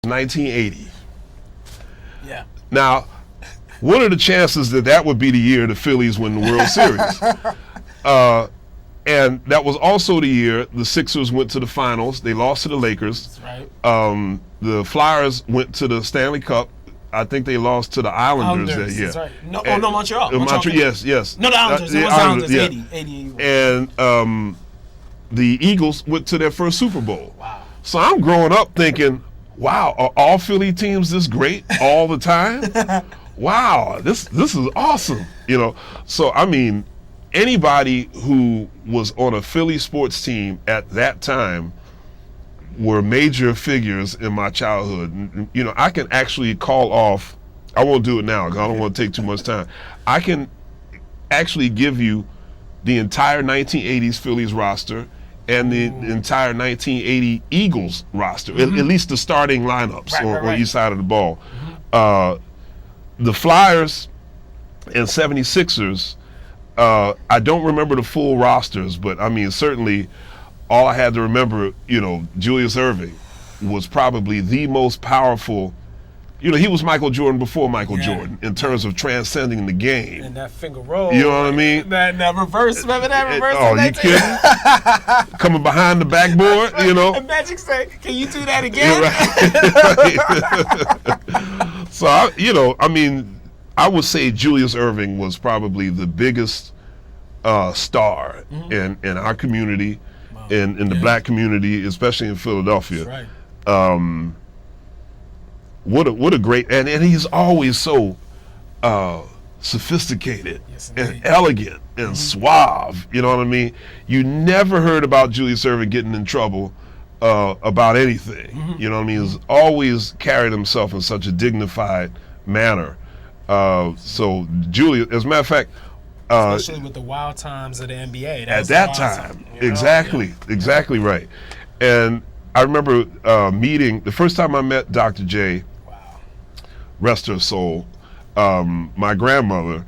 1980. Yeah. Now, what are the chances that that would be the year the Phillies win the World Series? And that was also the year the Sixers went to the finals. They lost to the Lakers. That's right. The Flyers went to the Stanley Cup. I think they lost to the Islanders that year. That's right. No, Montreal. Yes. No, the Islanders. It was Islanders, 80. And the Eagles went to their first Super Bowl. Wow. So I'm growing up thinking, wow, are all Philly teams this great all the time? Wow, this is awesome. So I mean, anybody who was on a Philly sports team at that time were major figures in my childhood. I can actually call off, I won't do it now because I don't want to take too much time. I can actually give you the entire 1980s Phillies roster and the entire 1980 Eagles roster, at least the starting lineups on each side of the ball. The Flyers and 76ers, I don't remember the full rosters, but I mean, certainly all I had to remember, Julius Erving was probably the most powerful. He was Michael Jordan before Michael Jordan in terms of transcending the game. And that finger roll. You know what I mean? That reverse, remember that reverse? Oh, you kidding? Coming behind the backboard, And Magic say, can you do that again? Right. So, I would say Julius Erving was probably the biggest star in our community, in the black community, especially in Philadelphia. That's right. What a great, and he's always so sophisticated and elegant and suave. You know what I mean? You never heard about Julius Erving getting in trouble about anything. You know what I mean? He's always carried himself in such a dignified manner. So Julius, as a matter of fact, especially with the wild times of the NBA. At that time, exactly right. And I remember meeting, the first time I met Dr.J, rest her soul, my grandmother,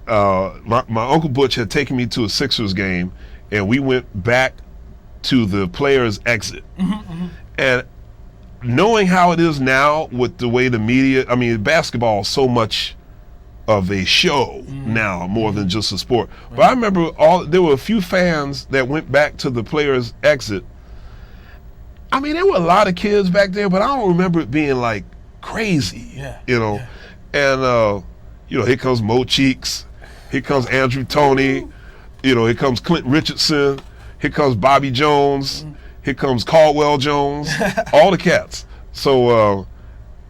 my Uncle Butch had taken me to a Sixers game, and we went back to the players' exit. And knowing how it is now with the way the media, I mean, basketball is so much of a show now more than just a sport. But I remember there were a few fans that went back to the players' exit. I mean, there were a lot of kids back there, but I don't remember it being like crazy, And here comes Mo Cheeks, here comes Andrew Toney, here comes Clint Richardson, here comes Bobby Jones, here comes Caldwell Jones, all the cats. So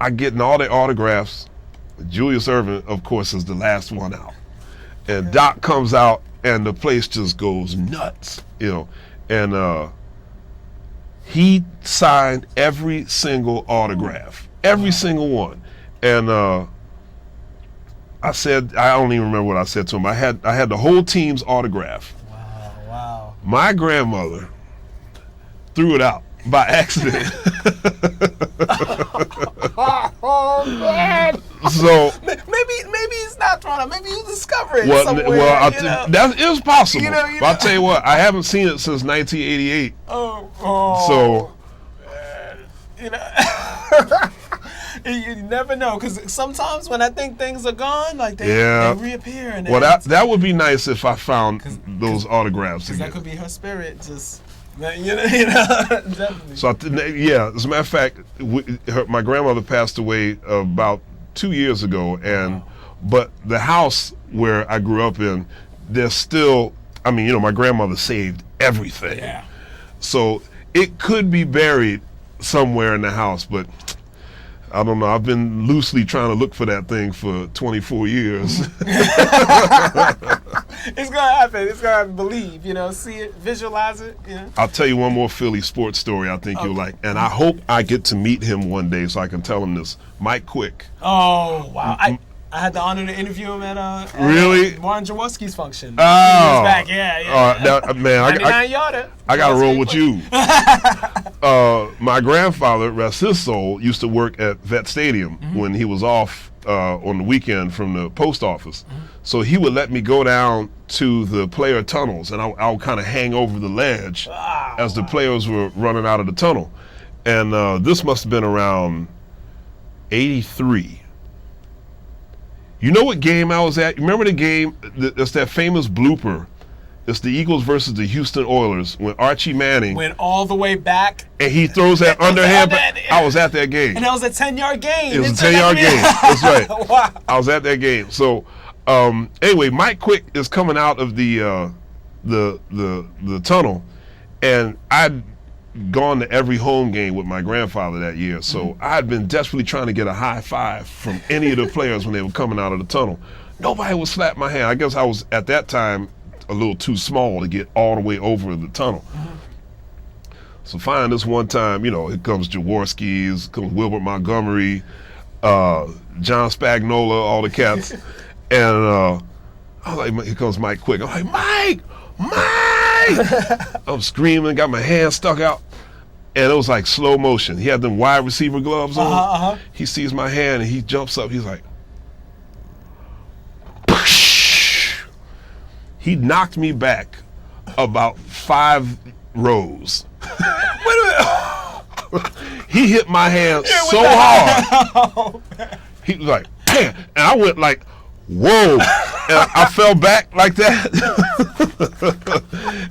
I getting all their autographs. Julius Erving, of course, is the last one out. And Doc comes out and the place just goes nuts, and he signed every single autograph, every single one. And I said, I don't even remember what I said to him. I had the whole team's autograph. Wow. My grandmother threw it out by accident. Oh man! So maybe he's not trying to. Maybe you discover it somewhere. That is possible. But I'll tell you what, I haven't seen it since 1988. So you never know, because sometimes when I think things are gone, like they reappear. And that would be nice if I found those autographs again. That could be her spirit, just. Definitely. So as a matter of fact, my grandmother passed away about 2 years ago, and but the house where I grew up in, there's still, my grandmother saved everything. Yeah. So it could be buried somewhere in the house, but I don't know. I've been loosely trying to look for that thing for 24 years. It's gonna happen. It's gonna happen. Believe, see it, visualize it. I'll tell you one more Philly sports story I think you'll like, and I hope I get to meet him one day so I can tell him this. Mike Quick. Oh wow! I had the honor to interview him at really Warren Jaworski's function. Oh, he was back. Man, I got to roll with you. My grandfather, rest his soul, used to work at Vet Stadium when he was off on the weekend from the post office. So he would let me go down to the player tunnels, and I would kind of hang over the ledge as the players were running out of the tunnel. And this must have been around '83. You know what game I was at? Remember the game? It's that famous blooper. It's the Eagles versus the Houston Oilers when Archie Manning went all the way back. And he throws that underhand. I was at that game. And that was a 10-yard game. It was a 10-yard game. That's right. Wow. I was at that game. So anyway, Mike Quick is coming out of the tunnel, and I'd gone to every home game with my grandfather that year. So I'd been desperately trying to get a high five from any of the players when they were coming out of the tunnel. Nobody would slap my hand. I guess I was at that time a little too small to get all the way over the tunnel. So finally this one time, you know, here comes Jaworski, comes Wilbert Montgomery, John Spagnola, all the cats. And I was like, here comes Mike Quick. I'm like, Mike! I'm screaming, got my hand stuck out. And it was like slow motion. He had them wide receiver gloves on. He sees my hand and he jumps up. He's like, he knocked me back about 5 rows. Wait a minute. He hit my hand so hard. He was like, bam. And I went like, whoa. And I fell back like that.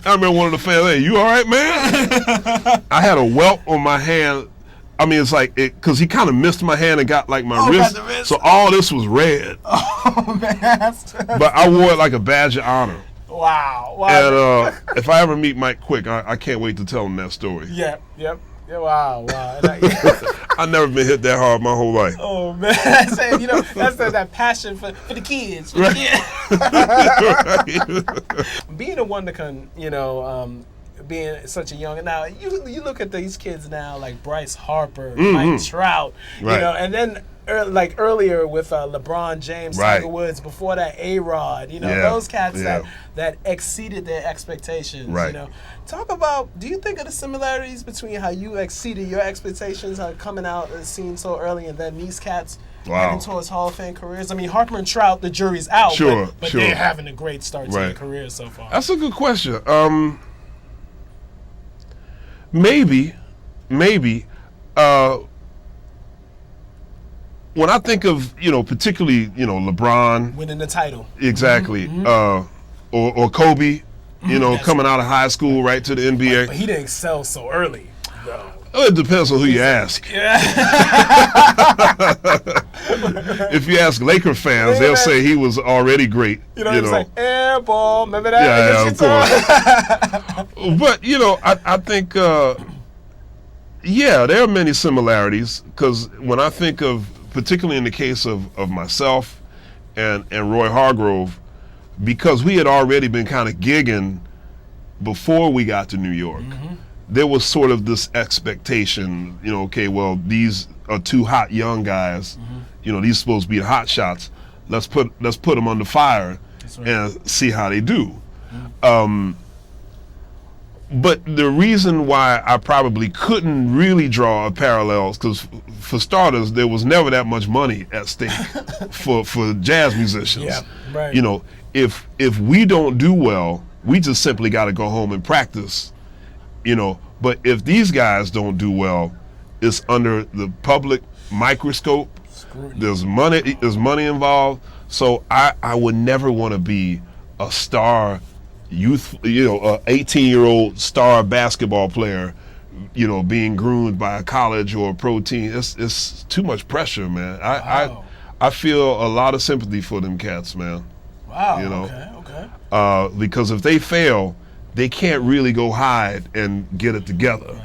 I remember one of the fans, hey, you all right, man? I had a welt on my hand. I mean, it's like, because he kind of missed my hand and got like my wrist. So all this was red. Oh, man. But I wore it like a badge of honor. Wow. And if I ever meet Mike Quick, I can't wait to tell him that story. Yep. Wow. I've never been hit that hard my whole life. Oh, man. You know, that's that passion for the kids. Right. Being a wonderkin, you know, being such a young, now you look at these kids now like Bryce Harper, Mike Trout, you know, and then like earlier with LeBron James, Tiger Woods, before that A-Rod, you know, those cats that exceeded their expectations, you know. Talk about, do you think of the similarities between how you exceeded your expectations, coming out and seen so early, and then these cats heading towards Hall of Fame careers? I mean, Harper and Trout, the jury's out, but they're having a great start to their careers so far. That's a good question. Maybe. When I think of, you know, particularly, you know, LeBron winning the title, exactly, or Kobe, you know, coming out of high school right to the NBA. But he didn't excel so early, though. It depends on who you ask. If you ask Laker fans, they'll say he was already great. You know, it's like air ball. Remember that? Yeah, of course. But you know, I think, there are many similarities, because when I think of, particularly in the case of myself and Roy Hargrove, because we had already been kind of gigging before we got to New York, there was sort of this expectation, you know, okay, well, these are 2 hot young guys, you know, these are supposed to be the hot shots. Let's put them under fire and see how they do. But the reason why I probably couldn't really draw a parallel is because, for starters, there was never that much money at stake for jazz musicians. You know, if we don't do well, we just simply got to go home and practice. You know, but if these guys don't do well, it's under the public microscope. There's money involved. So I would never want to be a star youth, you know, a 18-year-old star basketball player, you know, being groomed by a college or a pro team. It's too much pressure, man. I feel a lot of sympathy for them cats, man. Wow. You know, because if they fail, they can't really go hide and get it together.